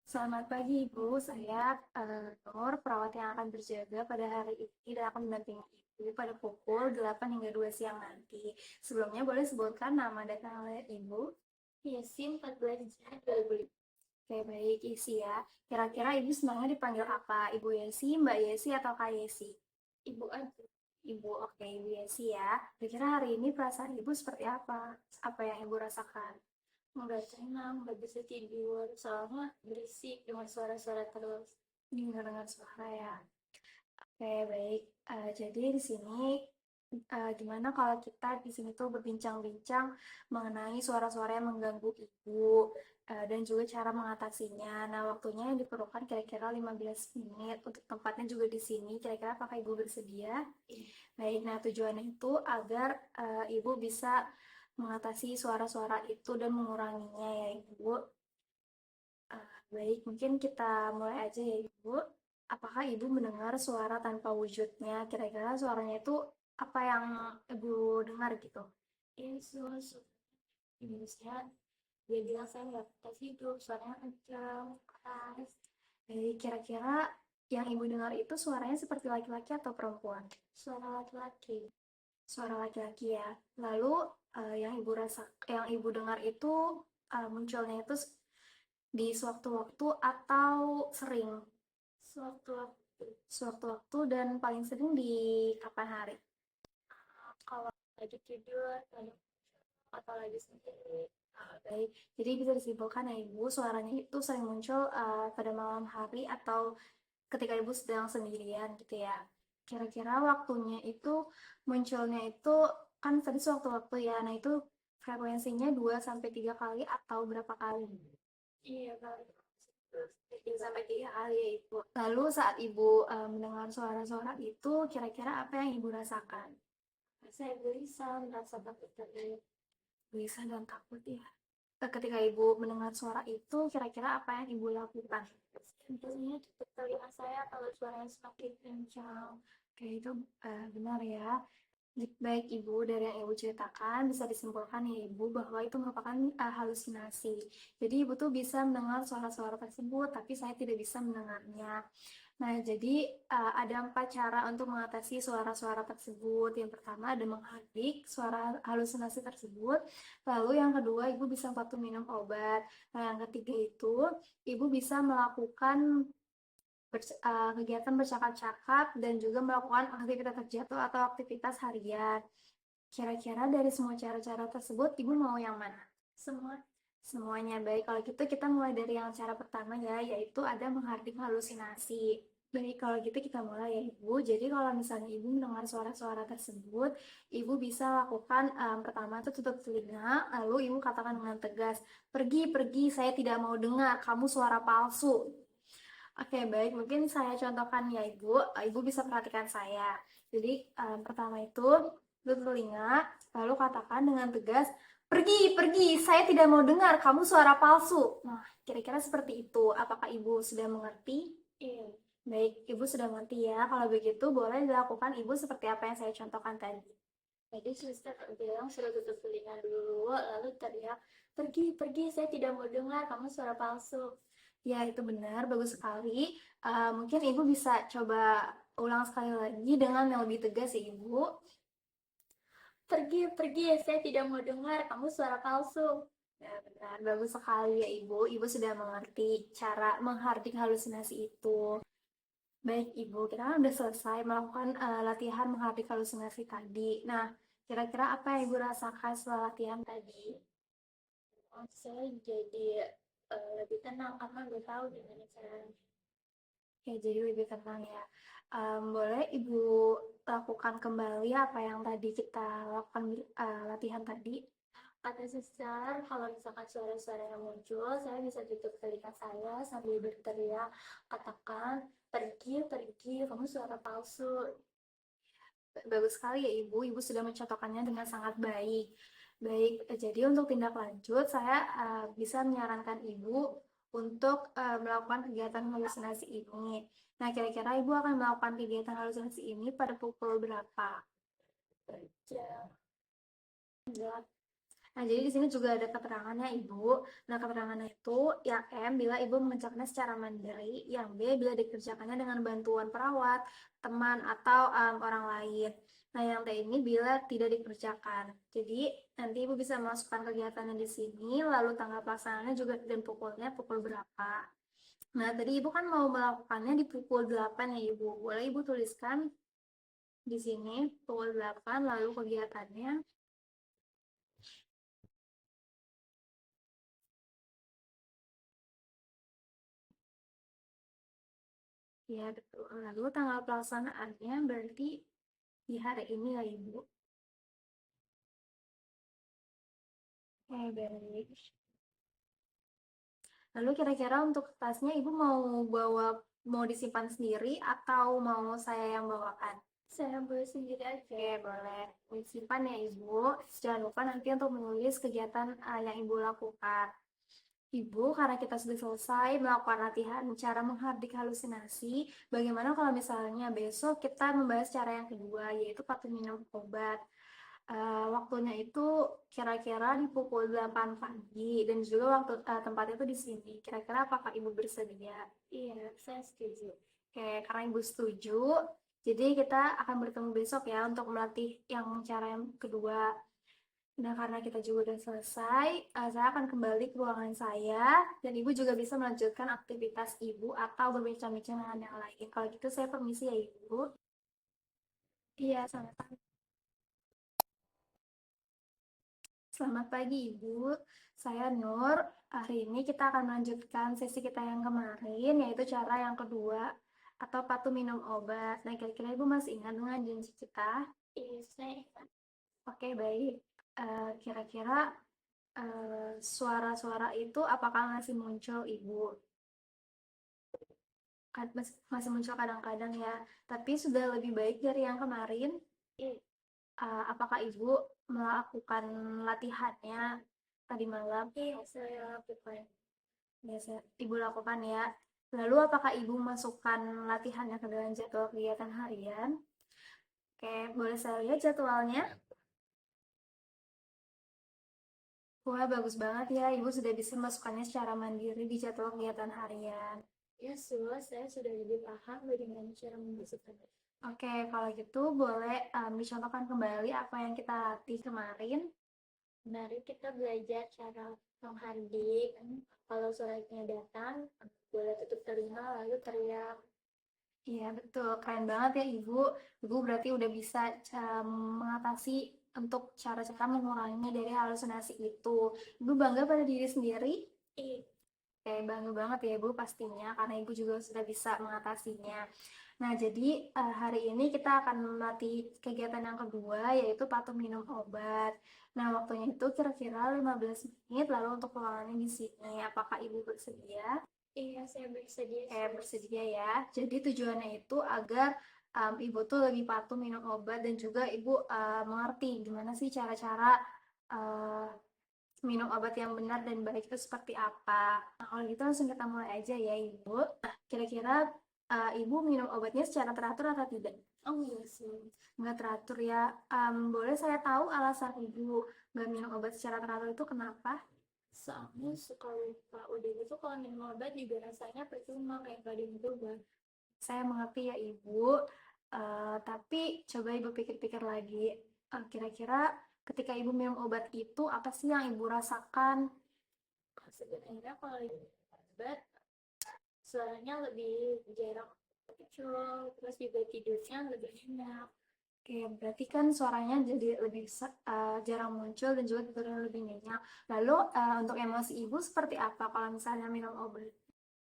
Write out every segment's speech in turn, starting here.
Selamat pagi Ibu, saya Nur, perawat yang akan berjaga pada hari ini dan akan mendampingi Ibu pada pukul 8 hingga 2 siang nanti. Sebelumnya boleh sebutkan nama dan tanggal lahir Ibu? Yesi 14 Juni 2005. Oke, baik Yesi ya. Kira-kira Ibu senangnya dipanggil apa? Ibu Yesi, Mbak Yesi, atau Kak Yesi? Ibu aja. Ibu, oke Ibu Yesi ya. Kira-kira hari ini perasaan Ibu seperti apa? Apa yang Ibu rasakan? Nggak tenang, nggak bisa tidur, soalnya berisik dengan suara-suara terus. Dengar-dengar suara ya. Oke, baik. Jadi di sini gimana kalau kita di sini tuh berbincang-bincang mengenai suara-suara yang mengganggu ibu dan juga cara mengatasinya. Nah, waktunya yang diperlukan kira-kira 15 menit. Untuk tempatnya juga di sini. Kira-kira apakah ibu bersedia? Baik, nah tujuannya itu agar ibu bisa mengatasi suara-suara itu dan menguranginya ya ibu. Baik, mungkin kita mulai aja ya Ibu. Apakah Ibu mendengar suara tanpa wujudnya? Kira-kira suaranya itu apa yang Ibu dengar gitu? Ini suara Ibu sehat. Dia bilang saya nggak bisa tidur, suaranya kencang, keras. Jadi kira-kira yang Ibu dengar itu suaranya seperti laki-laki atau perempuan? Suara laki-laki. Suara laki-laki ya. Lalu yang Ibu dengar itu munculnya itu di sewaktu-waktu atau sering? Sewaktu-waktu. Sewaktu-waktu dan paling sering di kapan hari? Kalau lagi tidur, atau lagi sendiri. Baik, jadi bisa disimpulkan ya Ibu, suaranya itu sering muncul pada malam hari atau ketika Ibu sedang sendirian gitu ya. Kira-kira waktunya itu munculnya itu kan tadi sewaktu-waktu ya. Nah, itu frekuensinya 2 sampai 3 kali atau berapa kali? Iya, kali. 2 sampai 3 kali ya Ibu. Lalu saat Ibu mendengar suara-suara itu, kira-kira apa yang Ibu rasakan? Saya gelisah, merasa takut tadi. Gelisah dan takut ya. Ketika Ibu mendengar suara itu, kira-kira apa yang Ibu lakukan? Tentunya tutup telinga saya kalau suaranya semakin kencang. Oke, itu benar ya. Baik Ibu, dari yang Ibu ceritakan bisa disimpulkan ya Ibu bahwa itu merupakan halusinasi. Jadi Ibu tuh bisa mendengar suara-suara tersebut, tapi saya tidak bisa mendengarnya. Nah, jadi ada 4 cara untuk mengatasi suara-suara tersebut. Yang pertama ada menghardik suara halusinasi tersebut. Lalu yang kedua, Ibu bisa waktu minum obat. Nah, yang ketiga itu, Ibu bisa melakukan kegiatan bercakap-cakap dan juga melakukan aktivitas terjatuh atau aktivitas harian. Kira-kira dari semua cara-cara tersebut, Ibu mau yang mana? Semua. Semuanya baik. Kalau gitu kita mulai dari yang cara pertama ya, yaitu ada menghardik halusinasi. Baik, kalau gitu kita mulai ya Ibu. Jadi kalau misalnya Ibu mendengar suara-suara tersebut, Ibu bisa lakukan pertama itu tutup telinga, lalu Ibu katakan dengan tegas, pergi, pergi, saya tidak mau dengar, kamu suara palsu. Oke, baik. Mungkin saya contohkan ya, Ibu. Ibu bisa perhatikan saya. Jadi, pertama itu, tutup telinga, lalu katakan dengan tegas, pergi, pergi, saya tidak mau dengar, kamu suara palsu. Nah, kira-kira seperti itu. Apakah Ibu sudah mengerti? Iya. Baik, Ibu sudah mengerti ya. Kalau begitu, boleh dilakukan Ibu seperti apa yang saya contohkan tadi. Tadi suster bilang suruh tutup telinga dulu, lalu teriak, pergi, pergi, saya tidak mau dengar, kamu suara palsu. Ya, itu benar, bagus sekali. Mungkin Ibu bisa coba ulang sekali lagi dengan yang lebih tegas ya, Ibu. Pergi, pergi, saya tidak mau dengar, kamu suara palsu. Ya, benar, bagus sekali ya, Ibu. Ibu sudah mengerti cara menghardik halusinasi itu. Baik, Ibu, kita kan udah selesai melakukan latihan menghardik halusinasi tadi. Nah, kira-kira apa yang Ibu rasakan setelah latihan tadi? Oh, saya jadi lebih tenang karena udah tahu gimana caranya. Ya, jadi lebih tenang ya. Boleh Ibu lakukan kembali apa yang tadi kita lakukan latihan tadi? Kata suster, kalau misalkan suara-suara yang muncul, saya bisa tutup telinga saya sambil berteriak, katakan, pergi, pergi, kamu suara palsu. Bagus sekali ya Ibu, Ibu sudah mencontohkannya dengan sangat baik. Baik, jadi untuk tindak lanjut, saya bisa menyarankan Ibu untuk melakukan kegiatan halusinasi ini. Nah, kira-kira Ibu akan melakukan kegiatan halusinasi ini pada pukul berapa? Jam 8. Nah, jadi di sini juga ada keterangannya Ibu. Nah, keterangannya itu yang M bila Ibu mengerjakannya secara mandiri, yang B bila dikerjakannya dengan bantuan perawat, teman, atau orang lain. Nah, yang T ini bila tidak dikerjakan. Jadi, nanti Ibu bisa masukkan kegiatannya di sini, lalu tanggal pelaksanaannya juga dan pukulnya pukul berapa. Nah, tadi Ibu kan mau melakukannya di pukul 8 ya Ibu. Boleh Ibu tuliskan di sini pukul 8 lalu kegiatannya. Ya, betul. Lalu tanggal pelaksanaannya berarti di hari ini ya Ibu. Baik. Lalu kira-kira untuk tasnya Ibu mau bawa, mau disimpan sendiri atau mau saya yang bawakan? Saya boleh sendiri aja. Oke, boleh. Disimpan ya Ibu. Jangan lupa nanti untuk menulis kegiatan yang Ibu lakukan. Ibu, karena kita sudah selesai melakukan latihan cara menghardik halusinasi, bagaimana kalau misalnya besok kita membahas cara yang kedua, yaitu patuh minum obat. Waktunya itu kira-kira di pukul 8 pagi dan juga waktu tempatnya itu di sini. Kira-kira apakah Ibu bersedia? Iya, saya setuju. Oke, karena Ibu setuju, jadi kita akan bertemu besok ya untuk melatih yang cara yang kedua. Nah, karena kita juga udah selesai, saya akan kembali ke ruangan saya dan Ibu juga bisa melanjutkan aktivitas Ibu atau berbincang-bincang dengan yang lain. Kalau gitu saya permisi ya Ibu. Iya, sama-sama. Selamat pagi Ibu, saya Nur. Hari ini kita akan melanjutkan sesi kita yang kemarin, yaitu cara yang kedua atau patuh minum obat. Nah, kira-kira Ibu masih ingat dengan janji kita? Iya, saya ingat. Oke, baik. Kira-kira suara-suara itu apakah masih muncul Ibu? Masih muncul kadang-kadang ya, tapi sudah lebih baik dari yang kemarin. Iya. Apakah Ibu melakukan latihannya tadi malam? Iya, saya lakukan. Biasa Ibu lakukan ya. Lalu apakah Ibu masukkan latihannya ke dalam jadwal kegiatan harian? Oke, boleh saya lihat jadwalnya? Wah, bagus banget ya. Ibu sudah bisa masukkannya secara mandiri di jadwal kegiatan harian. Ya, saya sudah lebih paham bagaimana cara memasukkannya. Oke, kalau gitu boleh dicontohkan kembali apa yang kita latih kemarin. Mari kita belajar cara menghardik. Kalau suaranya datang, boleh tutup telinga lalu teriak. Iya, betul. Keren banget ya, Ibu. Ibu berarti udah bisa mengatasi untuk cara-cara menguranginya dari halusinasi itu. Ibu bangga pada diri sendiri? Iya. Oke, bangga banget ya Ibu pastinya, karena Ibu juga sudah bisa mengatasinya. Nah, jadi hari ini kita akan melatih kegiatan yang kedua, yaitu patuh minum obat. Nah, waktunya itu kira-kira 15 menit, lalu untuk ruangannya di sini. Apakah Ibu bersedia? Iya, saya bersedia. Bersedia ya. Jadi tujuannya itu agar Ibu tuh lebih patuh minum obat dan juga Ibu mengerti gimana sih cara-cara uh, minum obat yang benar dan baik itu seperti apa. Nah, kalau gitu langsung kita mulai aja ya Ibu. Nah, kira-kira Ibu minum obatnya secara teratur atau tidak? Oh iya sih. Nggak teratur ya. Boleh saya tahu alasan Ibu nggak minum obat secara teratur itu kenapa? Soalnya suka lupa. Udah gitu kalau minum obat juga rasanya percuma kayak gak dicoba. Saya mengerti ya Ibu. Tapi coba Ibu pikir-pikir lagi. Kira-kira ketika Ibu minum obat itu apa sih yang Ibu rasakan? Sebenarnya kalau minum obat suaranya lebih jarang muncul, terus juga tidurnya lebih enak. Oke, berarti kan suaranya jadi lebih jarang muncul dan juga tidurnya lebih nyenyak. Lalu untuk emosi Ibu seperti apa kalau misalnya minum obat?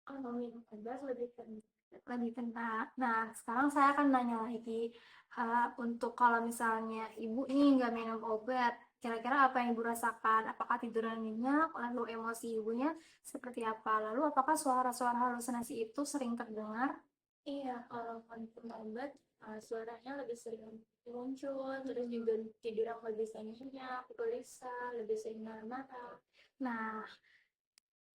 Kalau minum obat lebih tenang. Lebih tenang. Nah, sekarang saya akan nanya lagi, untuk kalau misalnya Ibu ini nggak minum obat, kira-kira apa yang Ibu rasakan? Apakah tidurnya nyenyak? Lalu emosi Ibunya seperti apa? Lalu apakah suara-suara halusinasi itu sering terdengar? Iya, kalau konsumsi obat, suaranya lebih sering muncul, terus juga tidur yang lebih sering nyenyak, gelisah, lebih sering marah-marah. Nah,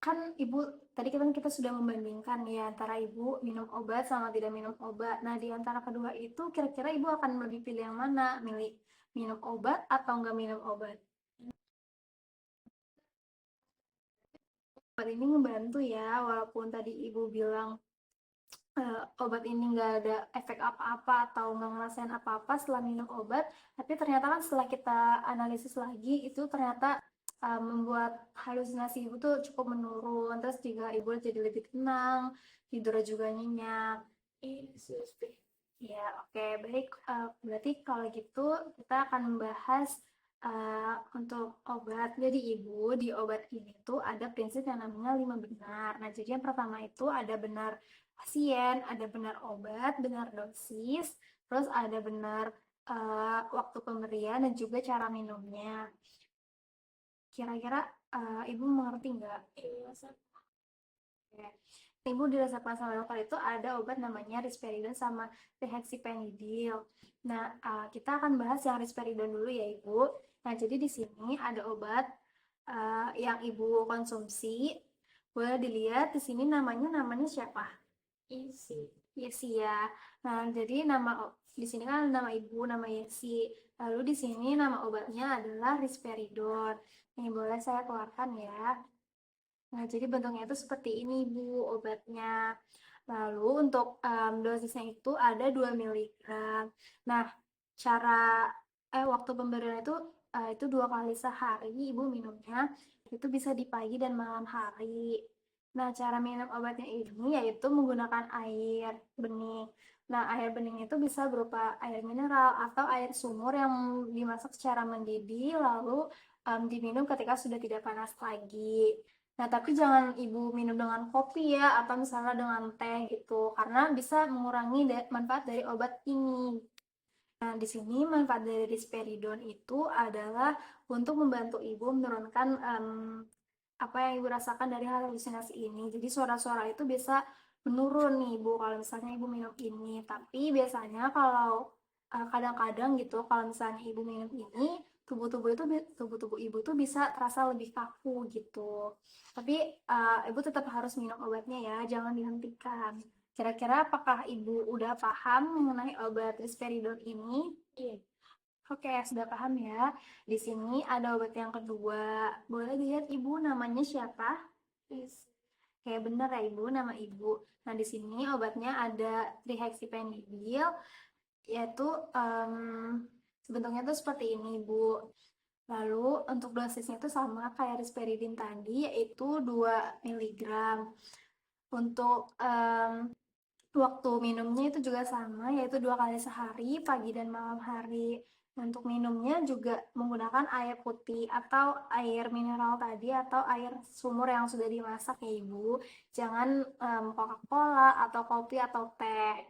kan Ibu tadi kan kita sudah membandingkan ya antara Ibu minum obat sama tidak minum obat. Nah, di antara kedua itu kira-kira Ibu akan lebih pilih yang mana? Milih minum obat atau nggak minum obat? Obat ini ngebantu ya, walaupun tadi ibu bilang obat ini nggak ada efek apa-apa atau nggak ngerasain apa-apa setelah minum obat, tapi ternyata kan setelah kita analisis lagi itu ternyata membuat halusinasi ibu tuh cukup menurun, terus juga ibu jadi lebih tenang, tidur juga nyenyak. Ya, oke, baik. Berarti kalau gitu kita akan membahas untuk obat. Jadi ibu, di obat ini tuh ada prinsip yang namanya 5 benar. Nah, jadi yang pertama itu ada benar pasien, ada benar obat, benar dosis, terus ada benar waktu pemberian dan juga cara minumnya. Kira-kira ibu mengerti nggak? Iya, oke. Ibu di resep sama dokter itu ada obat namanya risperidon sama dihexypenidil. Nah, kita akan bahas yang risperidon dulu ya Ibu. Nah, jadi di sini ada obat yang Ibu konsumsi. Boleh dilihat di sini namanya siapa? Isi. Yesi ya. Nah, jadi di sini kan nama Ibu, nama Yesi. Lalu di sini nama obatnya adalah risperidon. Ini boleh saya keluarkan ya. Nah, jadi bentuknya itu seperti ini, Bu, obatnya. Lalu untuk dosisnya itu ada 2 miligram. Nah, cara waktu pemberian itu 2 kali sehari Ibu minumnya. Itu bisa di pagi dan malam hari. Nah, cara minum obatnya ini yaitu menggunakan air bening. Nah, air bening itu bisa berupa air mineral atau air sumur yang dimasak secara mendidih lalu diminum ketika sudah tidak panas lagi. Nah, tapi jangan ibu minum dengan kopi ya, atau misalnya dengan teh gitu, karena bisa mengurangi manfaat dari obat ini. Nah, di sini manfaat dari risperidon itu adalah untuk membantu ibu menurunkan apa yang ibu rasakan dari halusinasi ini. Jadi suara-suara itu bisa menurun nih ibu kalau misalnya ibu minum ini. Tapi biasanya kalau kadang-kadang gitu, kalau misalnya ibu minum ini, tubuh-tubuh ibu tuh bisa terasa lebih kaku gitu. Tapi ibu tetap harus minum obatnya ya, jangan dihentikan. Kira-kira apakah ibu udah paham mengenai obat risperidon ini? Iya. Oke, sudah paham ya. Di sini ada obat yang kedua. Boleh dilihat ibu namanya siapa? Yes. Kayak bener ya ibu, nama ibu. Nah, di sini obatnya ada trihexyphenidyl, yaitu sebentuknya tuh seperti ini, Bu. Lalu untuk dosisnya itu sama kayak risperidin tadi, yaitu 2 miligram. Untuk waktu minumnya itu juga sama, yaitu 2 kali sehari, pagi dan malam hari. Untuk minumnya juga menggunakan air putih atau air mineral tadi atau air sumur yang sudah dimasak ya Ibu. Jangan Coca-Cola atau kopi atau teh.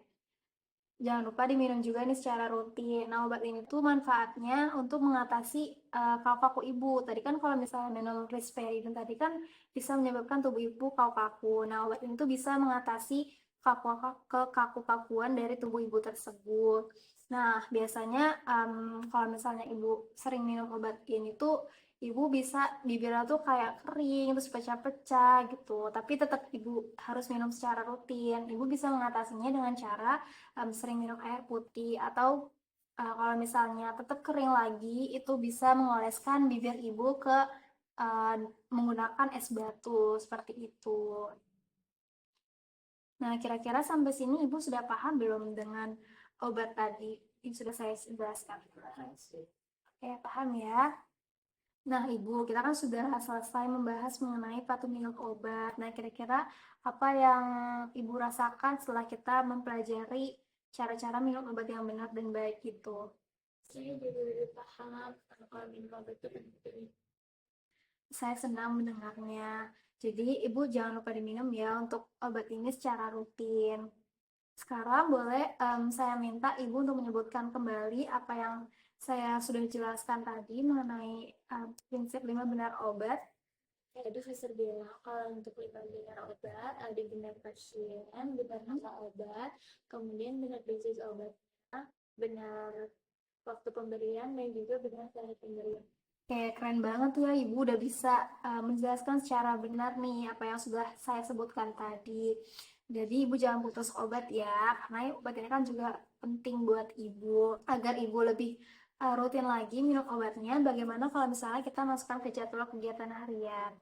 Jangan lupa diminum juga nih secara rutin. Nah, obat ini tuh manfaatnya untuk mengatasi kaku ibu. Tadi kan kalau misalnya minum risperidon tadi kan bisa menyebabkan tubuh ibu kaku-kaku. Nah, obat ini tuh bisa mengatasi kekaku-kakuan dari tubuh ibu tersebut. Nah, biasanya kalau misalnya ibu sering minum obat ini tuh ibu bisa bibirnya tuh kayak kering, terus pecah-pecah gitu. Tapi tetap ibu harus minum secara rutin. Ibu bisa mengatasinya dengan cara sering minum air putih atau kalau misalnya tetap kering lagi itu bisa mengoleskan bibir ibu ke uh, menggunakan es batu seperti itu. Nah, kira-kira sampai sini ibu sudah paham belum dengan obat tadi yang sudah saya jelaskan? Oke, paham ya. Nah, Ibu, kita kan sudah selesai membahas mengenai patuh minum obat. Nah, kira-kira apa yang Ibu rasakan setelah kita mempelajari cara-cara minum obat yang benar dan baik itu? Saya jadi lebih paham kalau minum obat itu penting. Saya senang mendengarnya. Jadi, Ibu jangan lupa diminum ya untuk obat ini secara rutin. Sekarang boleh saya minta Ibu untuk menyebutkan kembali apa yang saya sudah jelaskan tadi mengenai prinsip 5 benar obat. Yaitu Fiser bilang kalau untuk 5 benar obat ada benar pasien, benar masa obat, kemudian benar dosis obatnya, benar waktu pemberian, dan juga benar cara pemberian. Kayak keren banget ya Ibu udah bisa menjelaskan secara benar nih apa yang sudah saya sebutkan tadi. Jadi Ibu jangan putus obat ya, karena obat ini kan juga penting buat Ibu agar Ibu lebih rutin lagi minum obatnya. Bagaimana kalau misalnya kita masukkan ke jadwal kegiatan harian?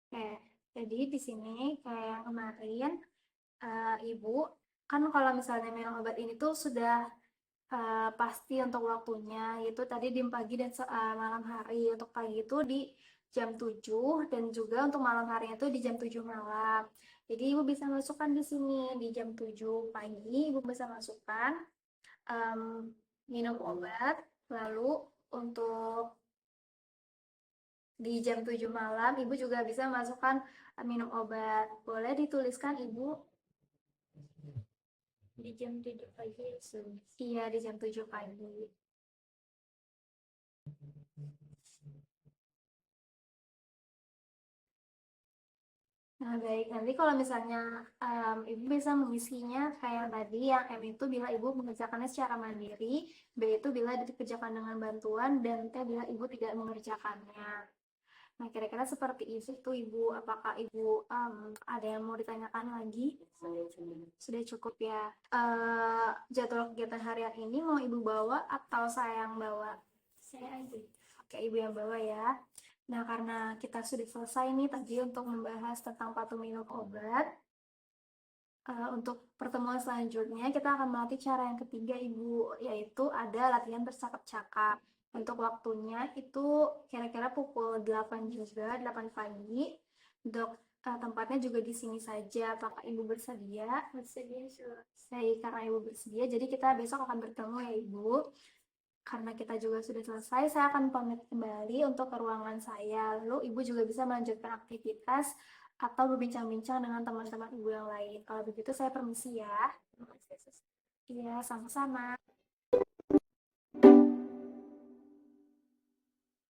Oke, jadi di sini kayak yang kemarin, Ibu, kan kalau misalnya minum obat ini tuh sudah pasti untuk waktunya, yaitu tadi di pagi dan malam hari. Untuk pagi itu di jam 7 dan juga untuk malam harinya itu di jam 7 malam. Jadi Ibu bisa masukkan di sini di jam 7 pagi, Ibu bisa masukkan em, minum obat. Lalu untuk di jam 7 malam, Ibu juga bisa masukkan minum obat. Boleh dituliskan Ibu di jam 7 pagi. Iya, di jam 7 pagi. Nah, baik. Nanti kalau misalnya Ibu bisa mengisinya kayak tadi, yang M itu bila Ibu mengerjakannya secara mandiri, B itu bila dikerjakan dengan bantuan, dan T bila Ibu tidak mengerjakannya. Nah, kira-kira seperti itu tuh Ibu. Apakah Ibu ada yang mau ditanyakan lagi? Sudah cukup ya. Jadwal kegiatan harian ini mau Ibu bawa atau saya yang bawa? Saya aja. Oke, Ibu yang bawa ya. Nah, karena kita sudah selesai nih tadi untuk membahas tentang patuh minum obat, untuk pertemuan selanjutnya kita akan melatih cara yang ketiga Ibu, yaitu ada latihan bercakap-cakap. Untuk waktunya itu kira-kira pukul 8 juga, 8 pagi. Untuk tempatnya juga di sini saja. Apakah Ibu bersedia? Bersedia, saya karena Ibu bersedia, jadi kita besok akan bertemu ya Ibu. Karena kita juga sudah selesai, saya akan pamit kembali untuk ke ruangan saya. Lalu Ibu juga bisa melanjutkan aktivitas atau berbincang-bincang dengan teman-teman Ibu yang lain. Kalau begitu saya permisi ya. Iya, sama-sama.